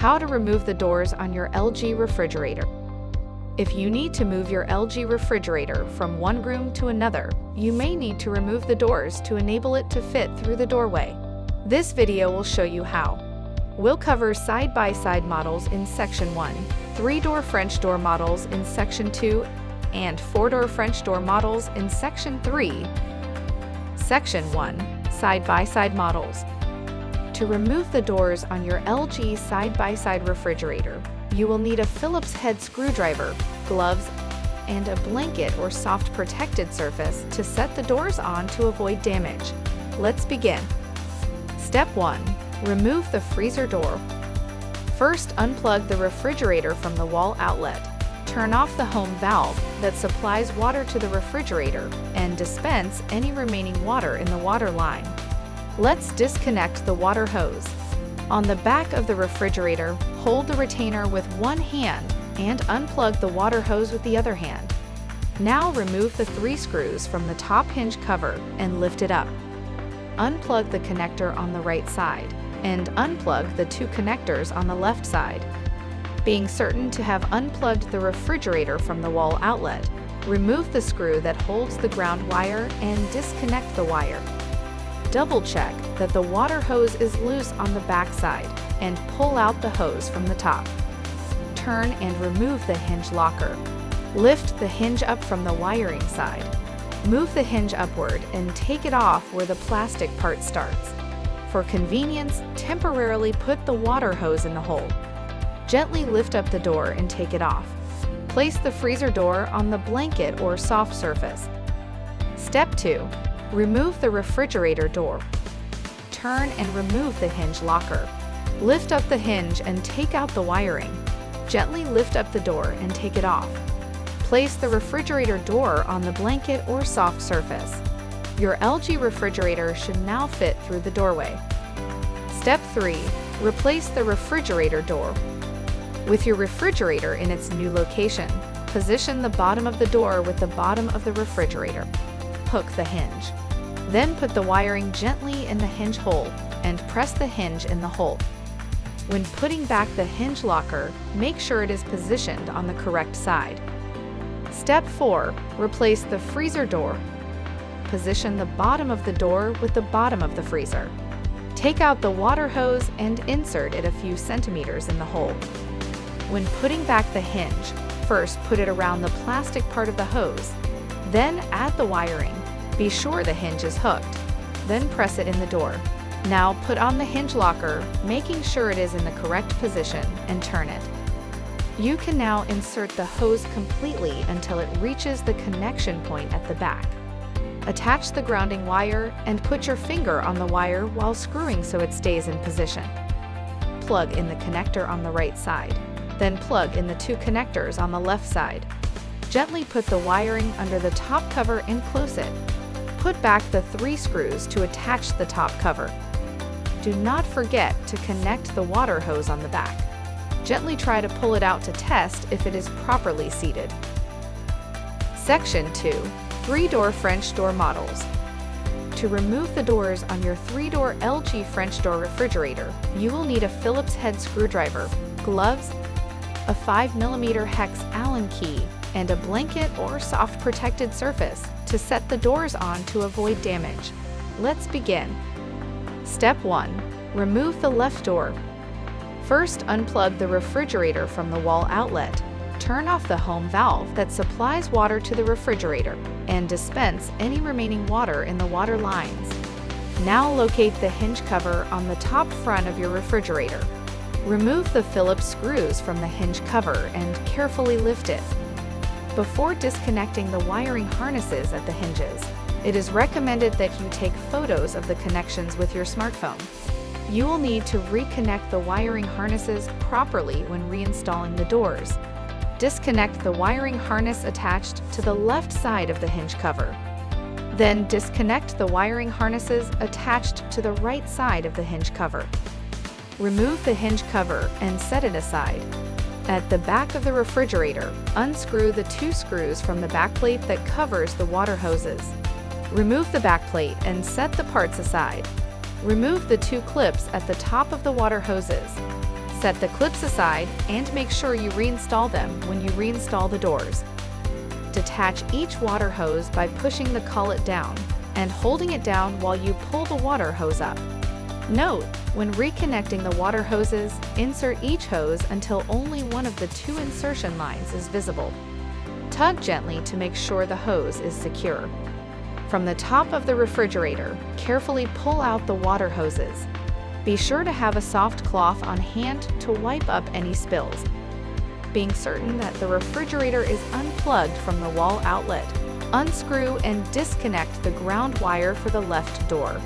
How to remove the doors on your LG refrigerator. If you need to move your LG refrigerator from one room to another, you may need to remove the doors to enable it to fit through the doorway. This video will show you how. We'll cover side-by-side models in Section 1, 3-door French door models in Section 2, and 4-door French door models in Section 3. Section 1, Side-by-side models. To remove the doors on your LG side-by-side refrigerator, you will need a Phillips head screwdriver, gloves, and a blanket or soft protected surface to set the doors on to avoid damage. Let's begin. Step 1. Remove the freezer door. First, unplug the refrigerator from the wall outlet. Turn off the home valve that supplies water to the refrigerator and dispense any remaining water in the water line. Let's disconnect the water hose. On the back of the refrigerator, hold the retainer with one hand and unplug the water hose with the other hand. Now remove the 3 screws from the top hinge cover and lift it up. Unplug the connector on the right side and unplug the 2 connectors on the left side. Being certain to have unplugged the refrigerator from the wall outlet, remove the screw that holds the ground wire and disconnect the wire. Double check that the water hose is loose on the back side and pull out the hose from the top. Turn and remove the hinge locker. Lift the hinge up from the wiring side. Move the hinge upward and take it off where the plastic part starts. For convenience, temporarily put the water hose in the hole. Gently lift up the door and take it off. Place the freezer door on the blanket or soft surface. Step 2. Remove the refrigerator door. Turn and remove the hinge locker. Lift up the hinge and take out the wiring. Gently lift up the door and take it off. Place the refrigerator door on the blanket or soft surface. Your LG refrigerator should now fit through the doorway. Step 3. Replace the refrigerator door. With your refrigerator in its new location, position the bottom of the door with the bottom of the refrigerator. Hook the hinge. Then put the wiring gently in the hinge hole and press the hinge in the hole. When putting back the hinge locker, make sure it is positioned on the correct side. Step 4. Replace the freezer door. Position the bottom of the door with the bottom of the freezer. Take out the water hose and insert it a few centimeters in the hole. When putting back the hinge, first put it around the plastic part of the hose. Then add the wiring. Be sure the hinge is hooked. Then press it in the door. Now put on the hinge locker, making sure it is in the correct position, and turn it. You can now insert the hose completely until it reaches the connection point at the back. Attach the grounding wire and put your finger on the wire while screwing so it stays in position. Plug in the connector on the right side. Then plug in the 2 connectors on the left side. Gently put the wiring under the top cover and close it. Put back the 3 screws to attach the top cover. Do not forget to connect the water hose on the back. Gently try to pull it out to test if it is properly seated. Section 2. 3-door French door models. To remove the doors on your 3-door LG French door refrigerator, you will need a Phillips head screwdriver, gloves, a 5mm hex Allen key, and a blanket or soft protected surface to set the doors on to avoid damage. Let's begin. Step 1. Remove the left door. First, unplug the refrigerator from the wall outlet. Turn off the home valve that supplies water to the refrigerator and dispense any remaining water in the water lines. Now locate the hinge cover on the top front of your refrigerator. Remove the Phillips screws from the hinge cover and carefully lift it. Before disconnecting the wiring harnesses at the hinges, it is recommended that you take photos of the connections with your smartphone. You will need to reconnect the wiring harnesses properly when reinstalling the doors. Disconnect the wiring harness attached to the left side of the hinge cover. Then disconnect the wiring harnesses attached to the right side of the hinge cover. Remove the hinge cover and set it aside. At the back of the refrigerator, unscrew the 2 screws from the backplate that covers the water hoses. Remove the backplate and set the parts aside. Remove the 2 clips at the top of the water hoses. Set the clips aside and make sure you reinstall them when you reinstall the doors. Detach each water hose by pushing the collet down and holding it down while you pull the water hose up. Note, when reconnecting the water hoses, insert each hose until only one of the two insertion lines is visible. Tug gently to make sure the hose is secure. From the top of the refrigerator, carefully pull out the water hoses. Be sure to have a soft cloth on hand to wipe up any spills. Being certain that the refrigerator is unplugged from the wall outlet, unscrew and disconnect the ground wire for the left door.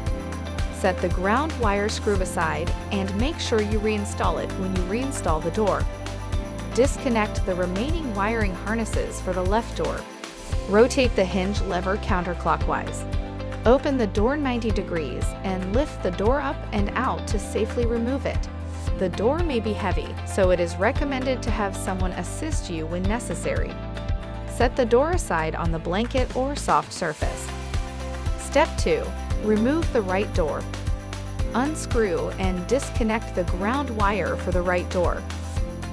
Set the ground wire screw aside and make sure you reinstall it when you reinstall the door. Disconnect the remaining wiring harnesses for the left door. Rotate the hinge lever counterclockwise. Open the door 90 degrees and lift the door up and out to safely remove it. The door may be heavy, so it is recommended to have someone assist you when necessary. Set the door aside on the blanket or soft surface. Step 2. Remove the right door. Unscrew and disconnect the ground wire for the right door.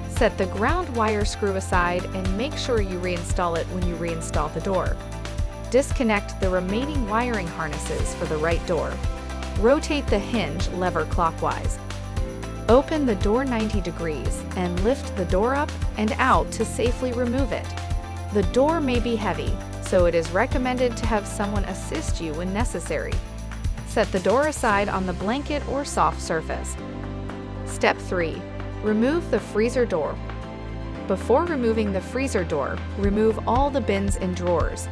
Set the ground wire screw aside and make sure you reinstall it when you reinstall the door. Disconnect the remaining wiring harnesses for the right door. Rotate the hinge lever clockwise. Open the door 90 degrees and lift the door up and out to safely remove it. The door may be heavy, so it is recommended to have someone assist you when necessary. Set the door aside on the blanket or soft surface. Step 3. Remove the freezer door. Before removing the freezer door, remove all the bins and drawers.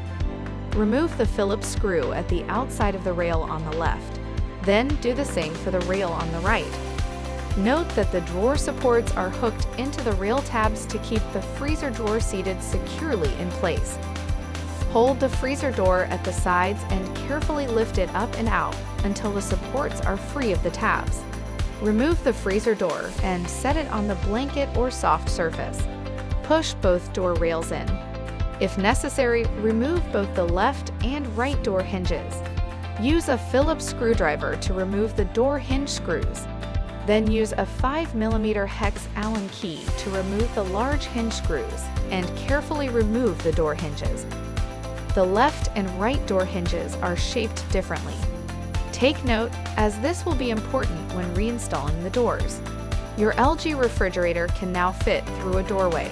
Remove the Phillips screw at the outside of the rail on the left. Then do the same for the rail on the right. Note that the drawer supports are hooked into the rail tabs to keep the freezer drawer seated securely in place. Hold the freezer door at the sides and carefully lift it up and out until the supports are free of the tabs. Remove the freezer door and set it on the blanket or soft surface. Push both door rails in. If necessary, remove both the left and right door hinges. Use a Phillips screwdriver to remove the door hinge screws. Then use a 5mm hex Allen key to remove the large hinge screws and carefully remove the door hinges. The left and right door hinges are shaped differently. Take note, as this will be important when reinstalling the doors. Your LG refrigerator can now fit through a doorway.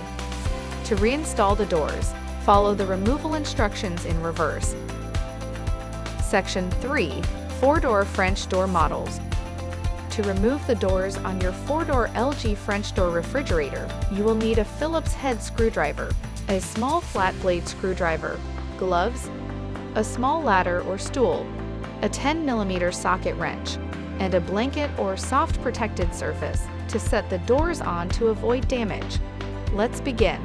To reinstall the doors, follow the removal instructions in reverse. Section 3. 4-door French door models. To remove the doors on your 4-door LG French door refrigerator, you will need a Phillips head screwdriver, a small flat blade screwdriver, gloves, a small ladder or stool, a 10mm socket wrench, and a blanket or soft protected surface to set the doors on to avoid damage. Let's begin.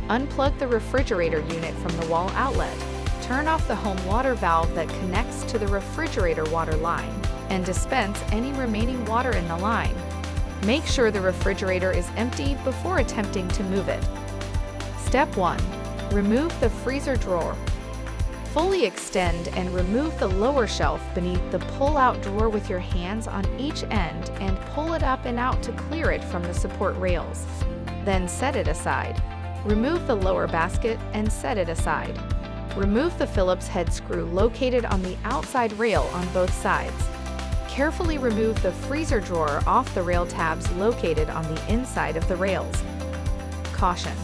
Unplug the refrigerator unit from the wall outlet. Turn off the home water valve that connects to the refrigerator water line and dispense any remaining water in the line. Make sure the refrigerator is empty before attempting to move it. Step 1. Remove the freezer drawer. Fully extend and remove the lower shelf beneath the pull-out drawer with your hands on each end and pull it up and out to clear it from the support rails. Then set it aside. Remove the lower basket and set it aside. Remove the Phillips head screw located on the outside rail on both sides. Carefully remove the freezer drawer off the rail tabs located on the inside of the rails. Caution: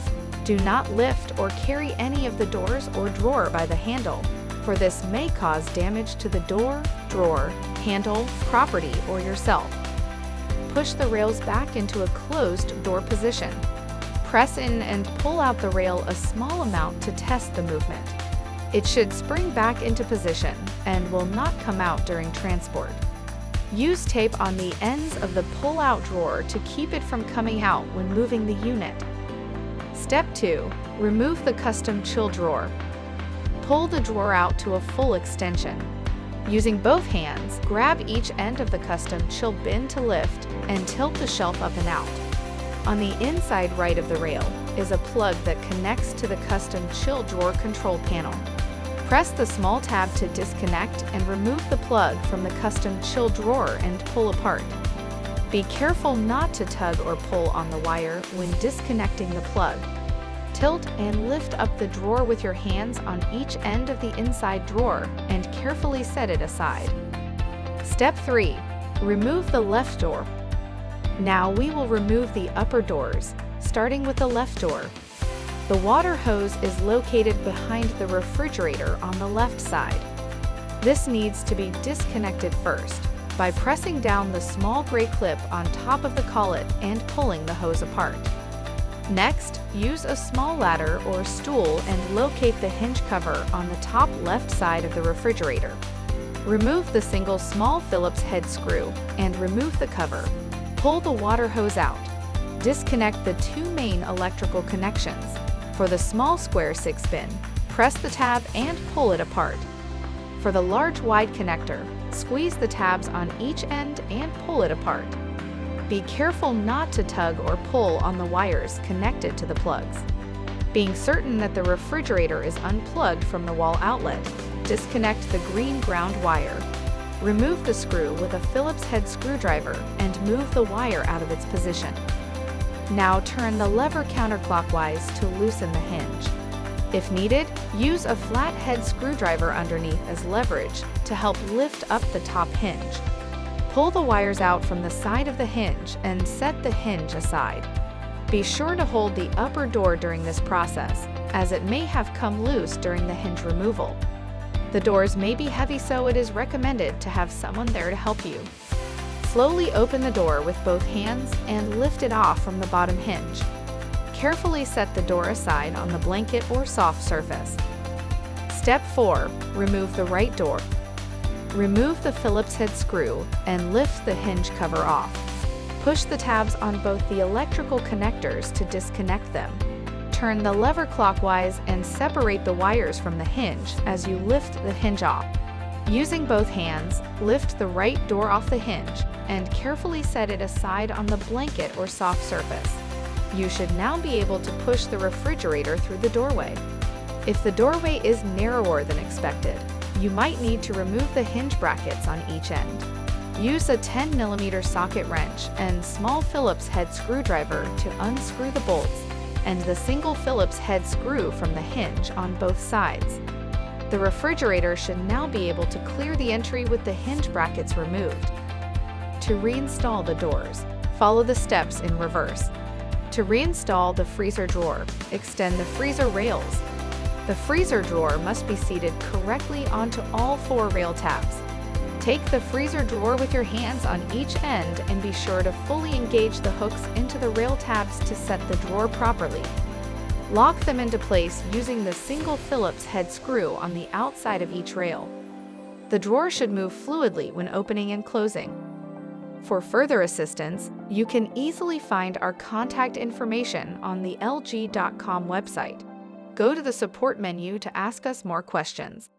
do not lift or carry any of the doors or drawer by the handle, for this may cause damage to the door, drawer, handle, property, or yourself. Push the rails back into a closed door position. Press in and pull out the rail a small amount to test the movement. It should spring back into position and will not come out during transport. Use tape on the ends of the pull-out drawer to keep it from coming out when moving the unit. Step 2. Remove the custom chill drawer. Pull the drawer out to a full extension. Using both hands, grab each end of the custom chill bin to lift and tilt the shelf up and out. On the inside right of the rail is a plug that connects to the custom chill drawer control panel. Press the small tab to disconnect and remove the plug from the custom chill drawer and pull apart. Be careful not to tug or pull on the wire when disconnecting the plug. Tilt and lift up the drawer with your hands on each end of the inside drawer and carefully set it aside. Step 3. Remove the left door. Now we will remove the upper doors, starting with the left door. The water hose is located behind the refrigerator on the left side. This needs to be disconnected first by pressing down the small gray clip on top of the collet and pulling the hose apart. Next, use a small ladder or stool and locate the hinge cover on the top left side of the refrigerator. Remove the single small Phillips head screw and remove the cover. Pull the water hose out. Disconnect the two main electrical connections. For the small square 6-pin, press the tab and pull it apart. For the large wide connector, squeeze the tabs on each end and pull it apart. Be careful not to tug or pull on the wires connected to the plugs. Being certain that the refrigerator is unplugged from the wall outlet, disconnect the green ground wire. Remove the screw with a Phillips head screwdriver and move the wire out of its position. Now turn the lever counterclockwise to loosen the hinge. If needed, use a flat head screwdriver underneath as leverage to help lift up the top hinge. Pull the wires out from the side of the hinge and set the hinge aside. Be sure to hold the upper door during this process, as it may have come loose during the hinge removal. The doors may be heavy, so it is recommended to have someone there to help you. Slowly open the door with both hands and lift it off from the bottom hinge. Carefully set the door aside on the blanket or soft surface. Step 4. Remove the right door. Remove the Phillips head screw and lift the hinge cover off. Push the tabs on both the electrical connectors to disconnect them. Turn the lever clockwise and separate the wires from the hinge as you lift the hinge off. Using both hands, lift the right door off the hinge and carefully set it aside on the blanket or soft surface. You should now be able to push the refrigerator through the doorway. If the doorway is narrower than expected, you might need to remove the hinge brackets on each end. Use a 10mm socket wrench and small Phillips head screwdriver to unscrew the bolts and the single Phillips head screw from the hinge on both sides. The refrigerator should now be able to clear the entry with the hinge brackets removed. To reinstall the doors, follow the steps in reverse. To reinstall the freezer drawer, extend the freezer rails. The freezer drawer must be seated correctly onto all 4 rail tabs. Take the freezer drawer with your hands on each end and be sure to fully engage the hooks into the rail tabs to set the drawer properly. Lock them into place using the single Phillips head screw on the outside of each rail. The drawer should move fluidly when opening and closing. For further assistance, you can easily find our contact information on the LG.com website. Go to the support menu to ask us more questions.